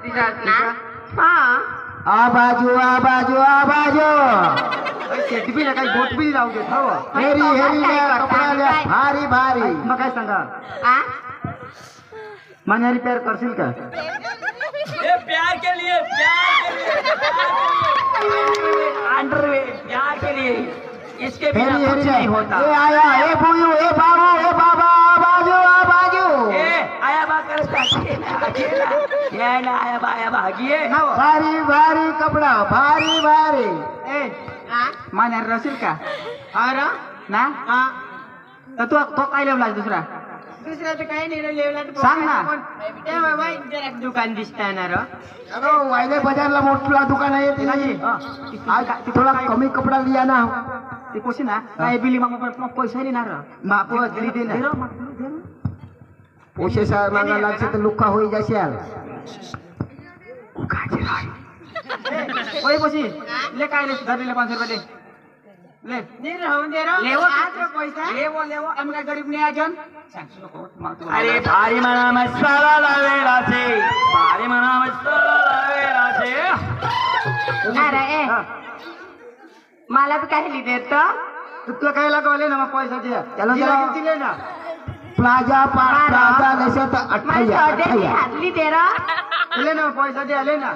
आ बाजू आ बाजू आ बाजू शेती बी काय गोट बी राहू देत हो हेरी हेरी कपडा लिया भारी भारी मग काय सांगा मान्या रिपेअर करशील का ये प्यार के लिए अंडरवेयर प्यार के लिए इसके बिना हेरी कुछ हेरी नहीं होता। ए आया ए बुयू ए बाबू ए बाबा आ बाजू ए आया बा कर अकेला ये ना आया बा भागिए भारी भारी कपडा भारी भारी ए मान्या रशील का अरे ना तर तो काय लेवला दुसरा तर काही नाही लेवला सांग ना जरा दुकान दिसताना अरे वायले बाजारला मोठला दुकान आहे ते नाही थोडा कमी कपडा लिया ना ते कोशी ना काय बिली मग पैसा नाही ना बाप दिली दे ना पैसे मागा लागছে तर लुक्का होई जाशाल ओए कोशी ले काय ले धरले 500 रुपये ले नाही राहून दे रो लेवो पैसा लेवो आम्ही काय गरीब नाही अजून अरे भारी मना मसाला लावेला छे भारी मना मसाला लावेला छे अरे ए मला तर काही देत तुला काय लागवले ना मग पैसा दे त्याला जरा दिले ना प्लाजा प्लाजा लेशत 58 हातली दे रो दिले ना पैसा दे आले ना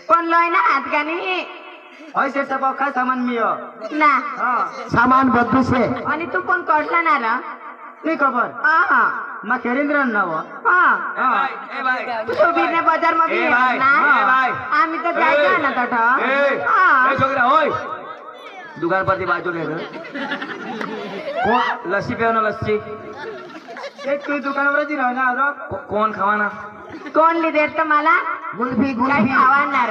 कोण लोय ना हात का नाही पैसे सब काय सामान मी हो ना सामान बदलू से आणि तू कोण कोटला ना रा नाही खबर हा मग खेरेंद्र नाव हा ए भाई तू बिरने बाजार मध्ये ए भाई, ना ए भाई. आम्ही तर जायचो ना तट ए छोकरा होय दुकान पर बाजू ले कौन लस्सी पियो ना लस्सी एक तू दुकानावरच राह ना कौन खावाना कोण लिदेर तर मला गुल्फी काय गुल्फी खावाणार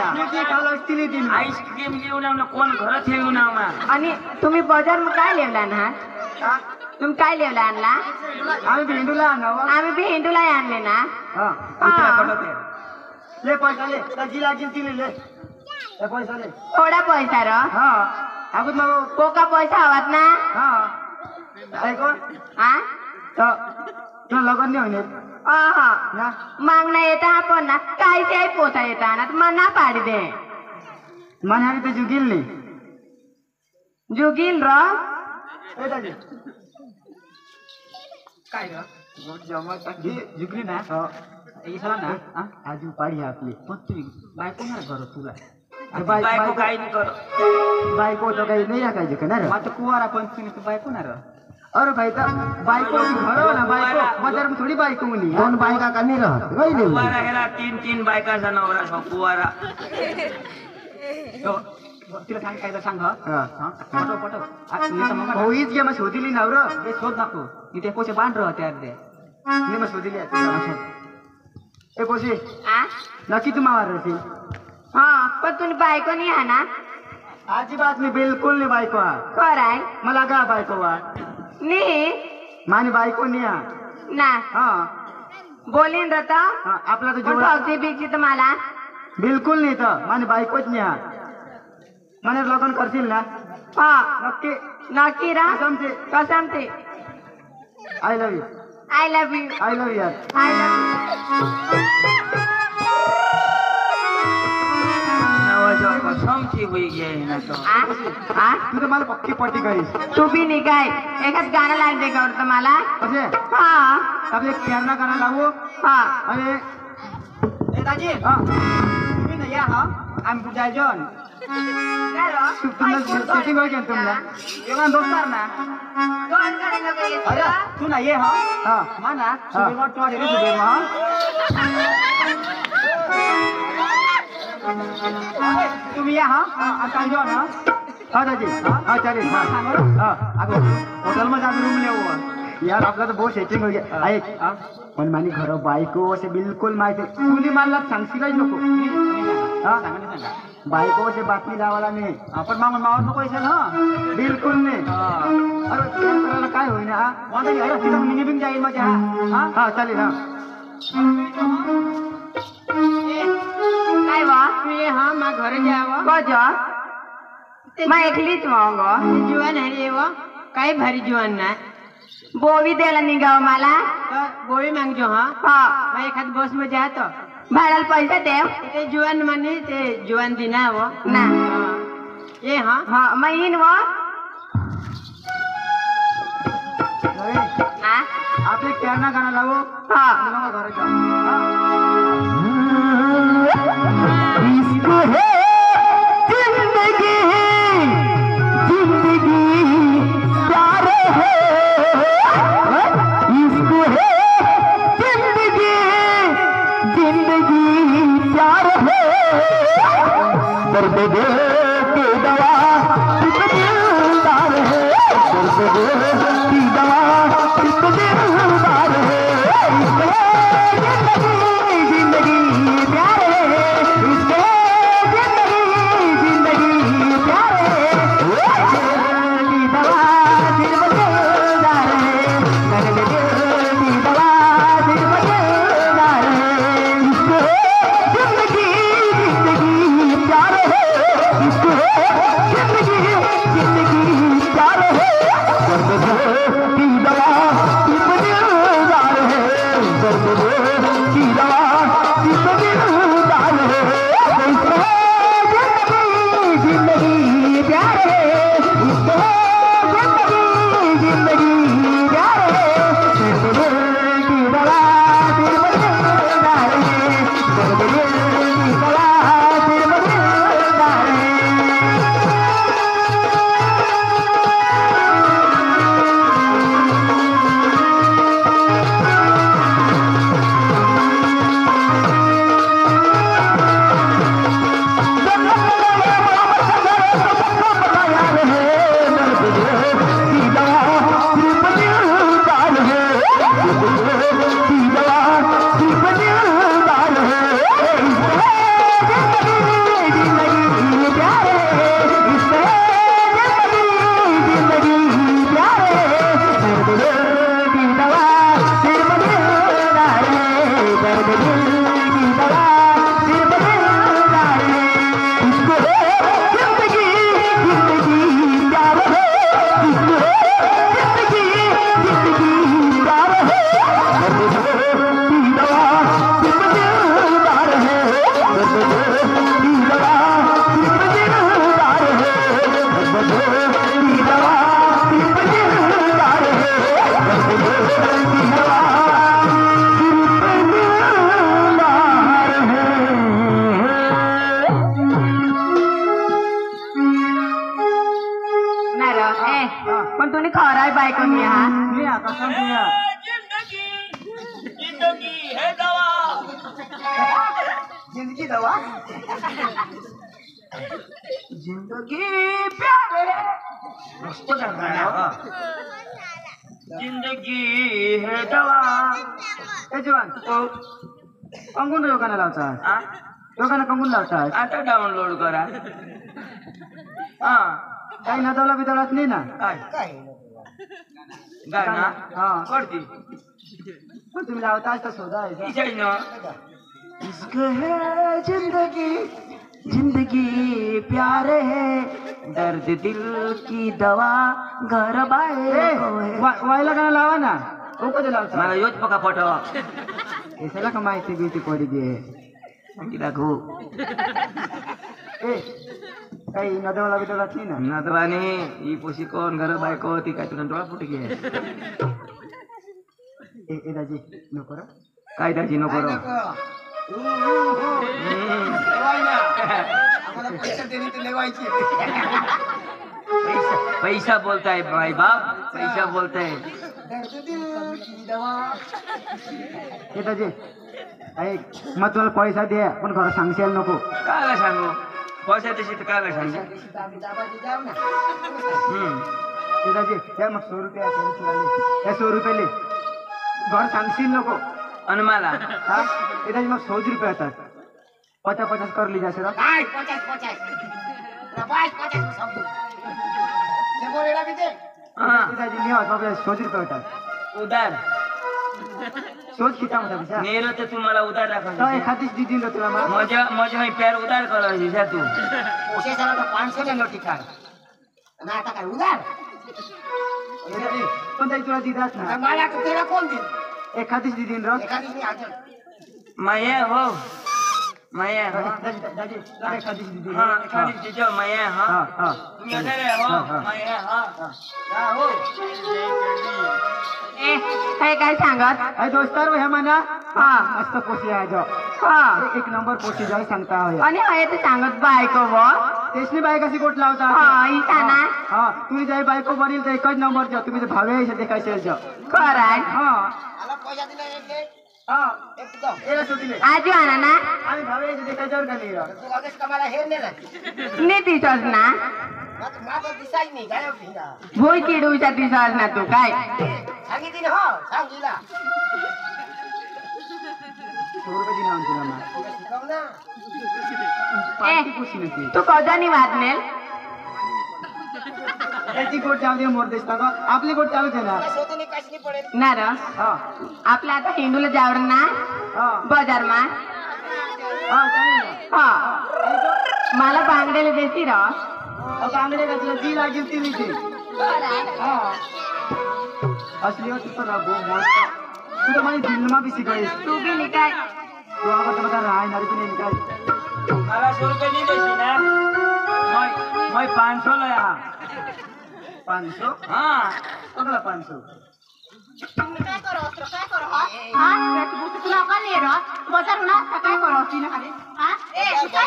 खाला असतील ती आईस्क्रीम घेऊन ना कोण घरात येऊन ना आणि तुम्ही बाजार मध्ये काय लेवला ना तुम्ही काय लेवला आणला आम्ही भेंडूला आणावं आम्ही बी हिंदूला आणले ना हा कुत्रा कडक आहे ले पैसा ले ताजी लागील ती ले पैसा ले थोडा पैसा र हा अगोद मग कोका पैसा हवात ना हा ऐको हा तुला लगन नाही होणे हा ना मागणं येतं आपण ना काहीच आहे पोता येता ना मग ना पाडी दे म्हणाली ते जुगील नाही जुगील र ए ताजी काय जुगली ना सला ना आजू पाडी आपली पण तू बायको ना घर तुला बायको काही नाही कर बायको तो काही नाही राखायचे का ना रे आता कुवारा पण तू बायको ना रे अरे भाई तर बायको घर ना बायको बाजार में थोडी बायको मुली दोन बायका का नाही राहत गई देऊ कुवारा ह्याला तीन बायकाचा नवरा सो कुवारा तिला सांग काय तर सांग पटो पटो होईच गे मग शोधिली नाव र ते शोध नको मी ते कोचे बांध रह त्या दे मी मग शोधिली ए कोशी आ नक्की तू मार रही हा पण तुम्ही बायको नाही हा ना अजिबात मी बिलकुल नाही बायको कराय मला का बायको वा नी मानी बायको नाही ना हा बोलीन रता आपला तर पण जोडा भावची बिची तर मला बिलकुल नाही तर मानी बायकोच नाही મને લગ્ન કરशील ना हा नक्की नक्की रा कसमते कसम ते I love you I love you I love यार आय लव्ह नवाचा कसम की हुई गया है ना तो आ तू तर मला पक्की पट्टी करीस तू बी निघाय एखाद गाणं लाग दे का मला कसे हा आपले एक प्यारणा गाणं लावू हा अरे दाजी हा तुम्ही ना या हा आम्ही तुझ्या जॉन तुमनं सेटिंग होईल तुमला एवढा दोस्तार ना अरे तू ना ये हा माना सुबह मग टॉड रे सुबह मग तुम्ही या हा आता जॉन हा दाजी हा चालेल हा अगं हॉटेल मध्ये आम्ही रूम लेऊ यार आपला तर बहुत सेटिंग हो गया ऐक पण माझी घर बायको असे बिलकुल माहिती तुली मला सांगशीलच नको हा बायको असे बातमी लावायला नाही आपण मागून मावर नको असेल ना बिलकुल नाही अरे करायला काय होईन हा माझा तिथं निघून जाईल माझ्या हा हा चालेल हा काय वा ये हा मा घर जावं गज मैं एकलीच मांग जीवन आहे रे व काय भारी जीवन ना बोवी द्यायला निघाव मला गोळी मागजो हा हा मैं एखाद बस में जातो भाड्याला पैसा देव ते जुवान म्हणे ते जुवान दिना हो ना ये हाँ हा मग येईन व हा आपले त्यांना गाणं लावू हा घरात जाऊ इश्क है जिंदगी जिंदगी प्यार है इश्क है जिंदगी जिंदगी प्यार है दर्द दे के दवा एक दिलदार है दर्द दे की दवा एक दिलदार है इश्क है जिंदगी प्यार है इश्क है जिंदगी प्यार है की दवा दिल मजेदार है दर्द दे की दवा दिल मजेदार है इश्क है जिंदगी जिंदगी प्यार है इश्क है जिंदगी जिंदगी प्यार है दर्द दे की दवा दिल मजेदार है दर्द दे की दवा दिल मजेदार है इश्क है जिंदगी प्यार है इश्क है जिंदगी प्यार है दर्द दे की दवा दिल मजेदार है दर्द दे की दवा दिल मजेदार है नाही र ए पण तुम्ही खराय बायको मी हा मी आता सांगूया जिंदगी है दवा जिंदगी दवा जिंदगी प्यार है मस्त गाणं आहे. जिंदगी है दवा ए जुवान कंगून लोकांना लावतात हा? लोकांना कंगून लावतात आता डाउनलोड करा हा काही नदवला बिदवलाच नाही ना काय गाणं हा करती पण तुम्ही लावता तर शोधा इच्छा ना इश्क है जिंदगी जिंदगी प्यार है दर्द दिल की दवा घर बाहेर को है. वायला गाणं लावा ना तो कधी लावता मला योच पका पटवा याला का माहिती बिती पडी गे तिला घो ए काही नदवला बिदवलाच नाही ना नातवाने ही पोशी कोण घर बायको ती काय तुला डोळा फुटे घे ए दाजी नको रे काय त्याची नको रो. पैसा बोलताय भाई बाप पैसा बोलताय ए दाजी ऐक मग तुला पैसा दे पण खरं सांगशाल नको काय सांगू पैसा तशी तर काय सांगू ए दाजी या मग 100 रुपये या 100 रुपये ले घर सांगशील नको आणि मला हा ए दाजी मग 100 रुपये येतात 50 कर ली जाશે हा दाजी नाही होत बाबा 100 रुपये होतात उदार शोध किती होता बिचा नेलो तर तू मला उदार तो दाखवायची एखादीच दिदी ना तुला मला मजा मजा मी प्यार उदार करायची जा तू 500 ला ठिकाण आणि आता काय उधार ए दाजी पण ताई तुला दिदाच ना मला तुला कोण देईल एखादीच दिदी रो एखादी मी आज माये हो माया दाजी एखादी दिदी हा खाली तिच्या माया हा हा तुम्ही असे रे हो माया हा हो ए हे काय सांगत अरे दोस्तार हे म्हणा हा मस्त पोशी आहे जो हा एक नंबर पोशी जाय सांगता होय आणि हे तर सांगत बायको व तेसनी बाई कशी गोट लावता हा इसाना हा तुम्ही जाई बायको बनील तर एकच नंबर जो तुम्ही भावे देखायचे जो खराय हा पैसा दिला हा एकदम हे सुटिले आजू आणा ना आम्ही भावे देखायच्यावर का नाही तू लगेच कमाला हे नेला नीती सज ना माझं दिसाय नाही काय होती भोय चिडूच्या ती सज ना तू काय सांगितली हो सांगितला 100 रुपये दिना आमची ना शिकव ना पार्टी पोशी नसली तू कजानी वाजनेल त्याची गोट जाऊ दे मोर दिसता का आपली गोट चालू आहे ना शोधून कसली पडेल ना र हा आपल्या आता हिंदूला जावर ना हा बाजार मा हा चालेल ना हा मला बांगडेला देती र बांगडे घातलं ती लागेल ती लिहिते हा असली होती पण अगो मस्त तू तर माझी दिलमा बी शिकायस तू बी निकाय तू आवाज मला राहणार की नाही काय मला 100 रुपये नहीं देशी ना मैं 500 लया 500 हाँ पकड़ा 500 काय करो काय करो हा तुला का नाही रा बाजार ना काय करो तीन खाली हा ए काय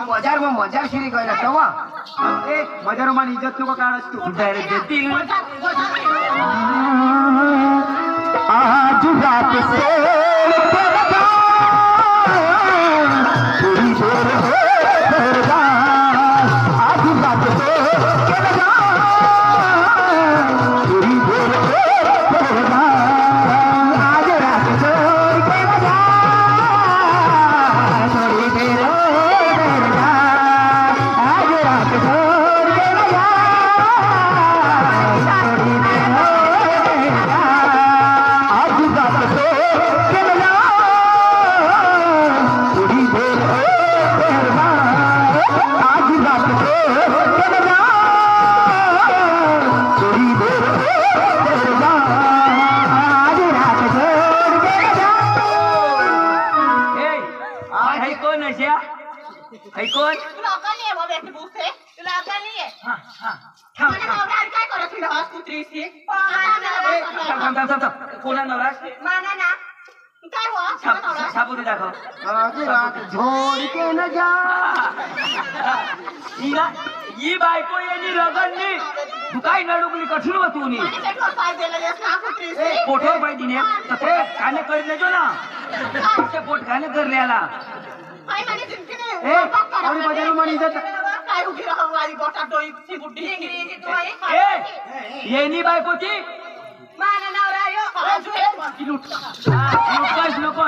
बजार मग मजार शिरी गयला तेव्हा ए माझ्या रोमान इज्जत नको काढस तू डायरेक्ट देतील आज रात से ऐकून तुला का नाही मग भेट बुफे तुला का नाही हा हा थांब मला थांब नवरा काय करत तुला हॉस कुत्रीसी थांब थांब थांब थांब कोणा नवरा माना ना काय हो साबुरी दाखव आज रात झोड के न जा ही बायको येणी रगडली तू काय नडुकली कठीण व तू नी आणि पेट्रोल पाय दिला येस ना कुत्रीसी पोटवर पाय दिने तर काने कर लेजो ना ते पोट काने कर लेला काय माने जिंकने ए आणि माझ्या रोमान इज्जत काय उभी राहू वाली गोटा डोई सी बुड्डी इंग्रजी तू आहे ए येणी बायको ती माना नवरा यो बाजू आहे लुटकास नको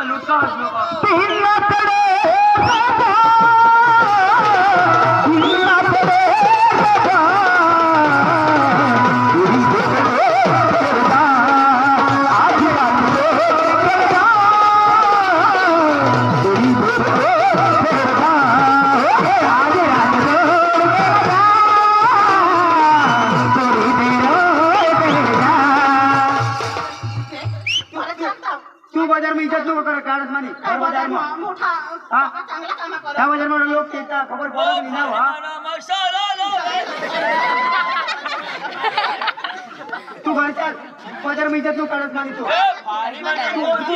तू बाजार में इज्जत नको कर काढस मानी बाजार में मोठा हा चांगला काम कर त्या बाजार में लोक येतात खबर पडत नाही ना वा तू घरच्या बाजार में इज्जत नको काढस मानी तू तू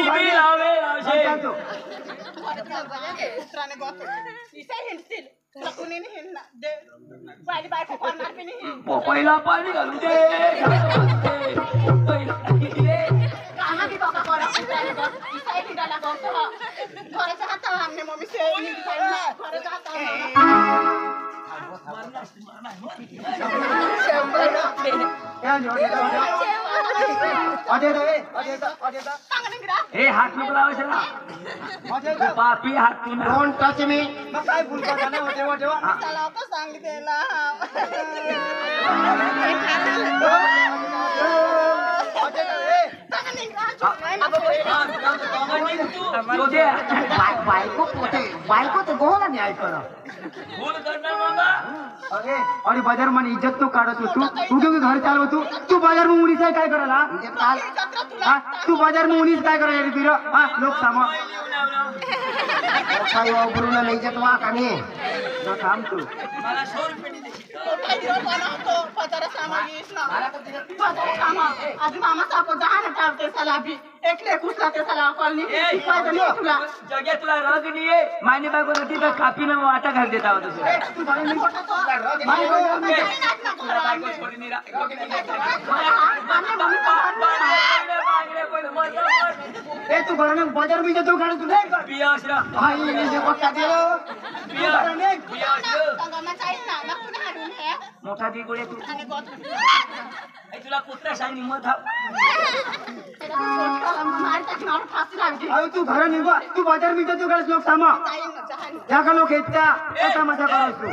दुसऱ्याने गोत इसे हिंडतील तुला कुणी नाही हिंडणार दे बाई बायको करणार बी नाही पहिला पाणी घालू दे कामा भी बका करा दुसऱ्याने गोत इसे हिंडायला गोत घराच्या हातावर आमने मम्मी से घरे जाता हे हात नको लावायचं ना पापी हात तू ना डोंट टच मी काय बोलतो का नाही तेव्हा तेव्हा त्याला का सांगितलेला बायको पोते बायको तर गोला न्याय कर अरे अरे बाजार मध्ये इज्जत तो काढत हो तू क्यों घर चालव तू बाजार में मुलीच काय करायला हा तू बाजार में मुलीच काय करायला रे हा लोक सामा काही वापरून नाही जात वा काने थांब तू आज मामा सापो जहान टावते सलाबी एकले कुसला ते सला कॉलनी तुला जगे तुला रग नाहीये मायने बायको नदी तर कापी न वाटा घाल देता होता तू घरी नाही पडत तो बायको छोडी नाही ए तू घर बाजार में जातो काढ तू पिया असरा भाई ने पक्का दिलो मोठा दी गोळे तू तुला कुत्रा सांग निमत अरे तू घर निघा तू बाजार में जातो काढ लोक सामा या का लोक येता कसा मजा करतो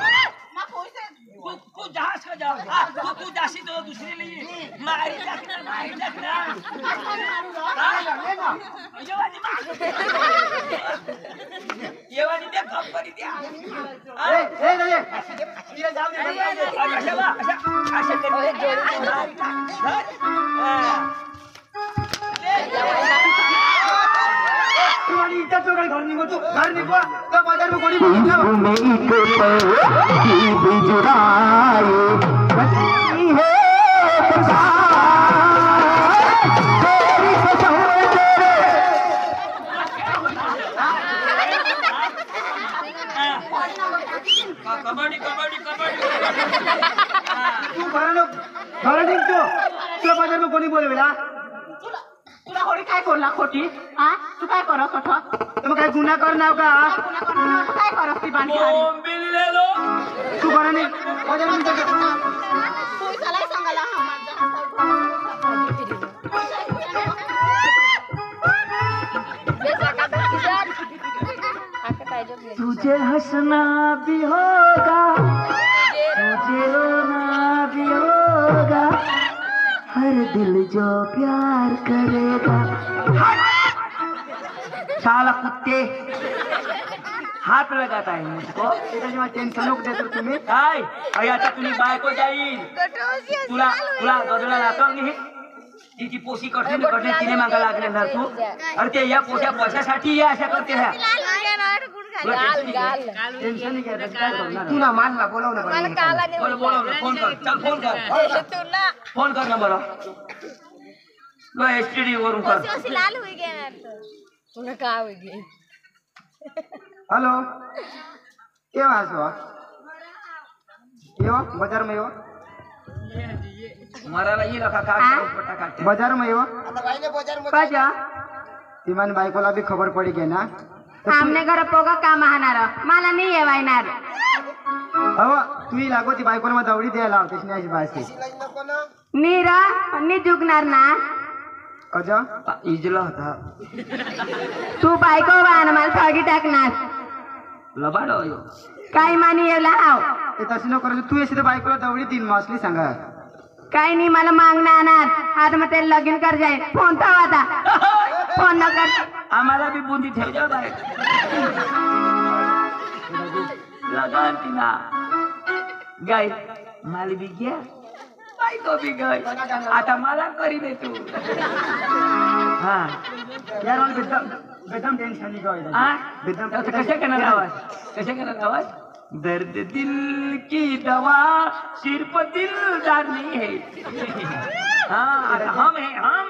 तू जास का जा तू जासी तो दुसरी लिए मारी टाकना येवानी दे कंपनी द्या ए रे तिला जाऊ दे अशा तुम्हारी इज्जत तो घर निघो तू घर निघो तो बाजार में कोणी बोलतो कबड्डी तू घर निघतो तुला बाजार में कोणी बोलवेला तुला होळी काय करला खोटी हा तू काय करस होत तुम्ही काय गुन्हा करणार का तू काय करस ती बांधी तू घर नाही बाजार में जातो पैसाला सांगायला तुझे हंसना भी होगा तुझे रोना भी होगा हर दिल जो प्यार करेगा साला कुत्ते हात लगाता है मुझको टेन्शन नको देतो तुम्ही काय अरे आता तुम्ही बायको जाईल तुला गजला लागल नाही तिची पोशी कठीण तिने मागा लागले ना तू अरे ते या पोशा पैशासाठी या अशा करते ह्या टेन्शन नाही घ्यायचं काय करणार तुला मानला बोलव ना बोल फोन कर चल फोन कर ना बरं लो एसटीडी वरून कर लाल हो गया तुला काय हो गई हेलो केव्हा असो येवा बाजार में येवा मराला येईल का पट्टा काढते बाजार में येवा कजा तिमान बायकोला बी खबर पडी घे ना आमने घर पोगा काम हाणार मला नाही येवायणार अहो तुम्ही लागो ती बायकोला मग दवडी द्यायला लावतेस नाही अशी भाषे नीरा नी जुगणार ना कज इजला होता तू बायको बाण मला ठगी टाकणार लबाड काही मानी येवला हाव ते तशी नको करू तू येशी तर बायकोला दवडी तीन मासली सांगा काही नाही मला मागणं आणणार आता मग ते लगीन कर जाय फोन ठेव आता फोन न कर आम्हाला बी बुंदी ठेव जाऊ बाय लगान तिला गाय माल बी घ्या बायको बी गाय आता मला करी दे तू हा यार मला बेदम टेन्शन नाही हा बेदम कशा करणार आवाज दर्द दिल की दवा सिर्फ दिलदार नहीं है हाँ हम है हम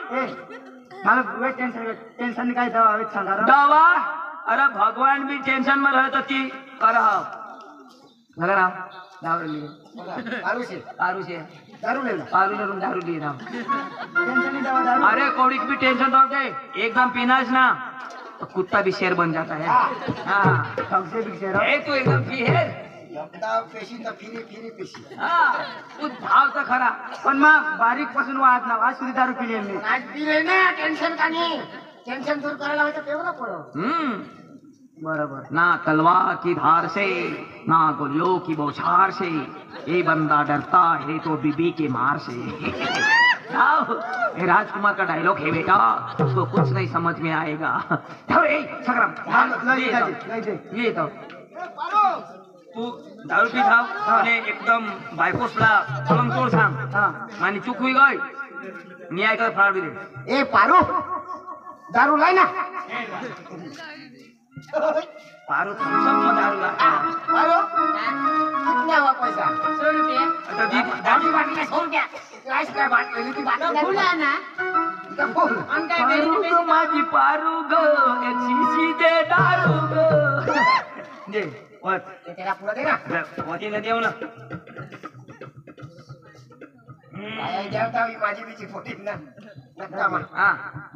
मला वेट टेन्शन काय दवा हवेत सांगा रा. दवा अरे भगवान भी टेंशन में रहता थी करा लगा रहा दारू लिए आरू से दारू लेला आरू ने दारू लिए रहा टेन्शन नहीं दवा दारू अरे कौड़िक भी टेंशन दो के एकदम पीनाच ना तो कुत्ता भी शेर बन जाता है हाँ सबसे बिग शेर तू एकदम पी है पेशी तर फिरी पेशी हाँ कुछ भाव तो खरा पण मग बारीक पासून वाद ना आज सुद्धा दारू पिली मी आज पिले ना टेन्शन का नाही टेन्शन दूर करायला होतं तेवढं पडो बरोबर ना तलवार की धार से ना गोलियों की बौछार से ये बंदा डरता है तो बीबी के मार से जाओ ये राजकुमार का डायलॉग है बेटा उसको कुछ नहीं समझ में आएगा जाओ रे सकराम नाही दाजी, नाही दे. ये तो तू दारू पी थाव आणि एकदम बायकोसला तोड सांग आणि चूक होई गय मी ऐकत फराळ दिले ए पारू दारू लाय ना पारू थम्सअप में दारू ला पारू कितना हुआ पैसा 100 रुपये आता दी दारू बाटली 100 रुपया काय काय बाटली ती बाटली बोला ना का बोल आणि काय पारू ग माझी पारू ग एक शिशी दे दारू ग दे वत ते त्याला पुढे दे ना वती न देऊ ना काय देवता ही माझी बिची फोटी ना नक्का मा हा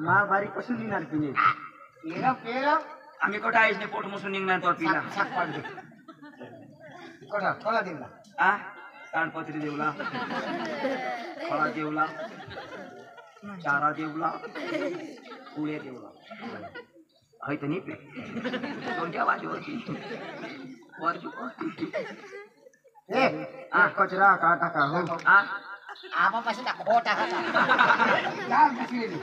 मा बारीक कसून निघणार पिणे पेरा पेरा आम्ही कोटा आईसने पोट मुसून निघणार तो पिला साक पाड दे कोणा कोणा दिला आ कानपत्री देवला फळा देवला चारा देवला पुळे देवला हय तर निपे कोणत्या बाजूवरती वरची ए कचरा का टाका हो आ आबा पाशी ना खोटा हाता काय बिचलेली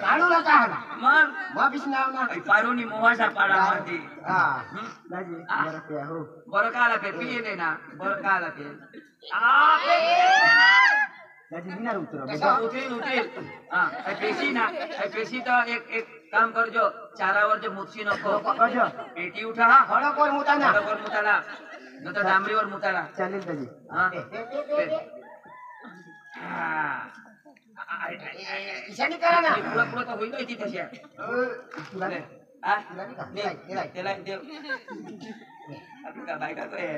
काढू नका हाला मग मग बिच नाव ना पारोनी मोहाचा पाडा मारते हा दाजी बरं प्या हो बरं का आला ते पिये ना बरं का आला ते दाजी दिनार उतरा उठेल उठेल हा पेशी ना पेशी तर एक काम करजो चारावर जे मुतशी नको कशा पेटी उठा हा हडकवर मुताना हडकवर मुताला न तर डांबरीवर मुताला चालेल दाजी हा ईशानी करा ना पुढं पुढं तर होईल ती तशी आहे. हा? त्याला देव आपली का बायका तो आहे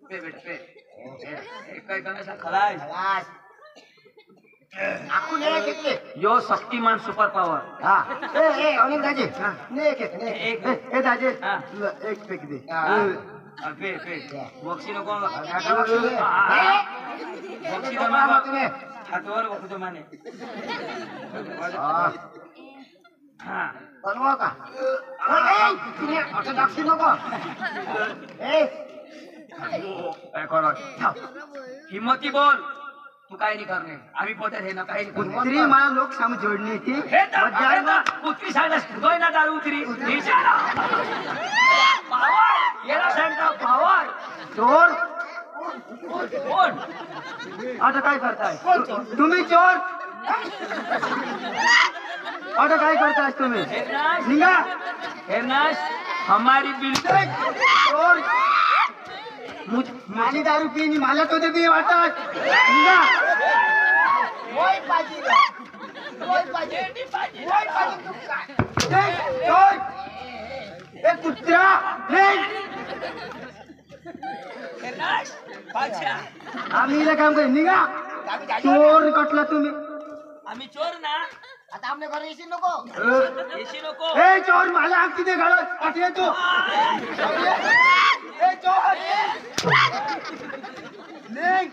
पे बेटा पे काय कसा खलाय आखून ये किती यो शक्तिमान सुपर पॉवर हा ए अनिल दाजी ने एक ने एक ए दाजी हा. एक पेक दे पे पे बॉक्सी नको बॉक्सी ए नको तुम्ही हातवर बघतो माने हा बनवा का ए तुम्ही असं दाखशी नको ए काय करा हिम्मती बोल तू काय नाही करणे आम्ही पोटात हे ना काही नाही करणे. कुत्री मला लोक साम जोडणी ती हे तर अरे ना, कुत्री सांगण्यास दोय ना दारू उतरी विचारा पावर येला सांगता पावर चोर कोण आता काय करताय तुम्ही चोर आता काय करताय तुम्ही हेरनाश निघा हेरनाश हमारी बिल्डिंग चोर माझी दारू पिणी मला तो ते पिये वाटत निघा ओय पाजी ओय पाजी तू काय चोर ए कुत्रा निघ हेरनाश बादशाह आम्ही इला काम करू निघा चोर कटला तुम्ही आम्ही चोर ना आता आपल्या घरी येशील नको येशी नको ए चोर मला आग तिथे घालत पाठवे तू ए चोर निघ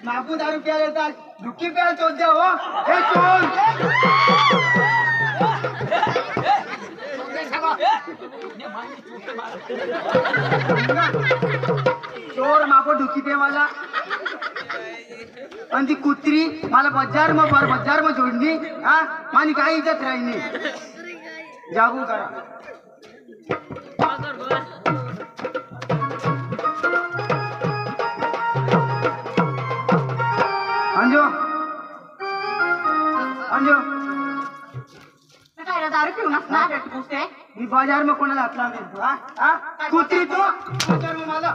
मागू दारू प्यायला येतात दुःखी प्यायला चोर द्या हो ए चोर चोर मागो दुखी पे मला आणि ती कुत्री मला बजार मग जोडली हा माझी काही इज्जत राहिली जागू करा अंजो अंजो काय रे, दारू पिऊन असणार रे तू पुसते मी बाजार में कोणाला हात लावून देतो हा हा कुत्री तू बाजार में मला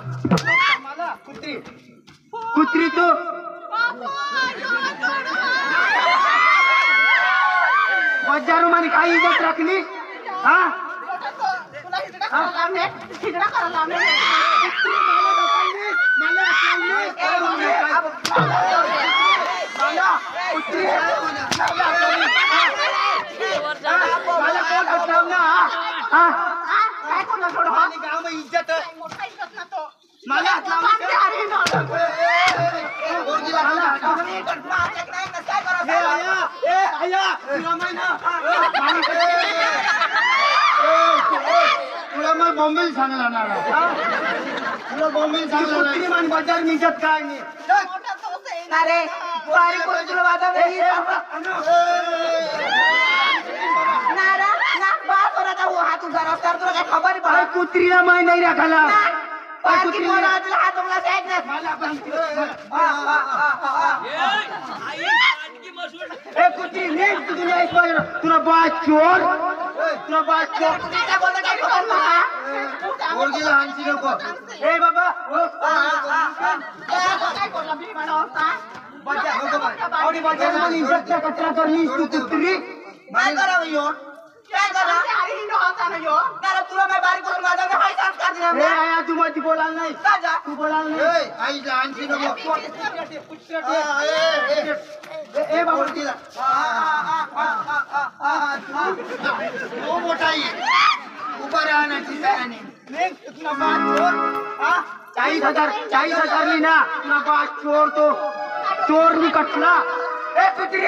कुत्री तू बाजार में काही इज्जत राखली हा तुला हिजडा करायला लावणे हिजडा करायला लावणे मला कोण हात लावला हा काय करू थोडं माझी गाव में इज्जत मोठा इज्जत ना तो मला हात लावला तुला मग बॉम्बे सांगला ना तुला बॉम्बे सांगला बाजार निघत काय नाही मोठा तोच अरे बारीक करून तुला वाजव नाही ना बात हो रहा वो हाथ उधर रफ्तार तुला काय खबर अरे कुत्रीला मै नाही राखाला बारकी बोला तुला हात उघडला साहेब ए कुत्री नीट तुझ्या ऐक तुला बा चोर तुला बा चोर काय बोलतो काय खबर मला पोरगीला हाणशी नको ए बाबा काय करला मी म्हणा आवडी बाजार इज्जतचा कचरा करलीस तू कुत्री काय करावं यो काय करा अरे हिंदू होता ना यो त्याला तुला काय बारीक करून वाजवलं हाय संस्कार दिला ए आया तू माझी बोलाल नाही का जा तू बोलाल नाही आईला हाणशी नको ए बाबा तो मोठा उभा राहण्याची सयाने तुला बा चोर 40,000 ली ना तुला बा चोर तो चोर निकटला ए कुत्री